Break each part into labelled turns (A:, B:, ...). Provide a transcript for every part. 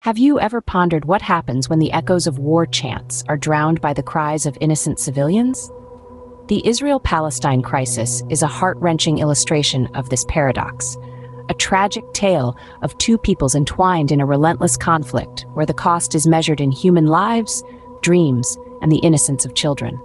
A: Have you ever pondered what happens when the echoes of war chants are drowned by the cries of innocent civilians? The Israel-Palestine crisis is a heart-wrenching illustration of this paradox, a tragic tale of two peoples entwined in a relentless conflict where the cost is measured in human lives, dreams, and the innocence of children.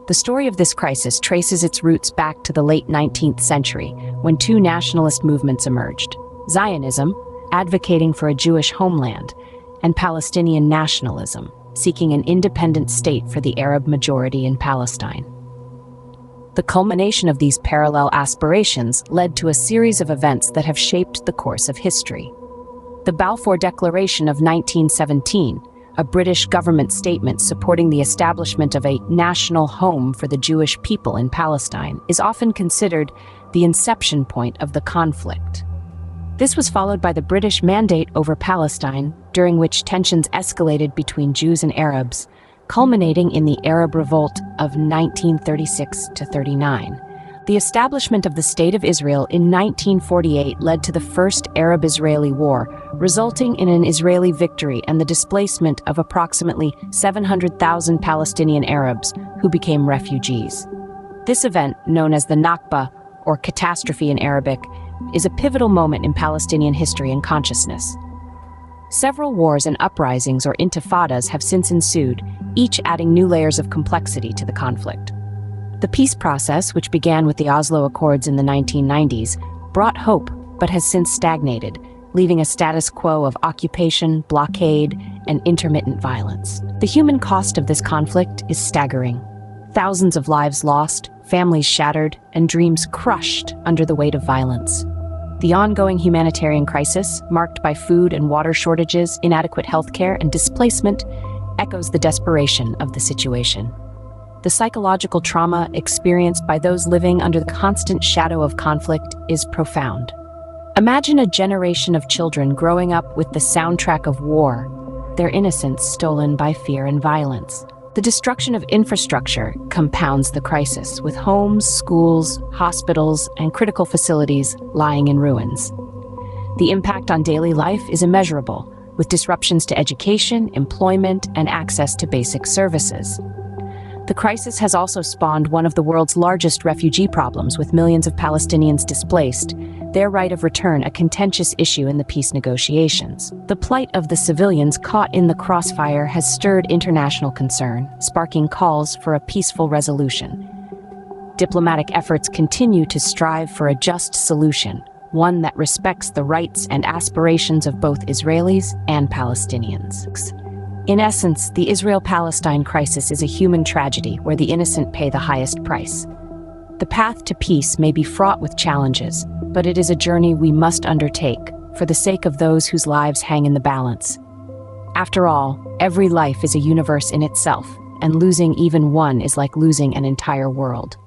A: The story of this crisis traces its roots back to the late 19th century, when two nationalist movements emerged: Zionism, advocating for a Jewish homeland, and Palestinian nationalism, seeking an independent state for the Arab majority in Palestine. The culmination of these parallel aspirations led to a series of events that have shaped the course of history. The Balfour Declaration of 1917, a British government statement supporting the establishment of a national home for the Jewish people in Palestine, is often considered the inception point of the conflict. This was followed by the British Mandate over Palestine, during which tensions escalated between Jews and Arabs, culminating in the Arab Revolt of 1936-39. The establishment of the State of Israel in 1948 led to the First Arab-Israeli War, resulting in an Israeli victory and the displacement of approximately 700,000 Palestinian Arabs who became refugees. This event, known as the Nakba, or catastrophe in Arabic, is a pivotal moment in Palestinian history and consciousness. Several wars and uprisings or intifadas have since ensued, each adding new layers of complexity to the conflict. The peace process, which began with the Oslo Accords in the 1990s, brought hope but has since stagnated, leaving a status quo of occupation, blockade, and intermittent violence. The human cost of this conflict is staggering. Thousands of lives lost, families shattered, and dreams crushed under the weight of violence. The ongoing humanitarian crisis, marked by food and water shortages, inadequate healthcare, and displacement, echoes the desperation of the situation. The psychological trauma experienced by those living under the constant shadow of conflict is profound. Imagine a generation of children growing up with the soundtrack of war, their innocence stolen by fear and violence. The destruction of infrastructure compounds the crisis, with homes, schools, hospitals, and critical facilities lying in ruins. The impact on daily life is immeasurable, with disruptions to education, employment, and access to basic services. The crisis has also spawned one of the world's largest refugee problems, with millions of Palestinians displaced, their right of return a contentious issue in the peace negotiations. The plight of the civilians caught in the crossfire has stirred international concern, sparking calls for a peaceful resolution. Diplomatic efforts continue to strive for a just solution, one that respects the rights and aspirations of both Israelis and Palestinians. In essence, the Israel-Palestine crisis is a human tragedy where the innocent pay the highest price. The path to peace may be fraught with challenges, but it is a journey we must undertake for the sake of those whose lives hang in the balance. After all, every life is a universe in itself, and losing even one is like losing an entire world.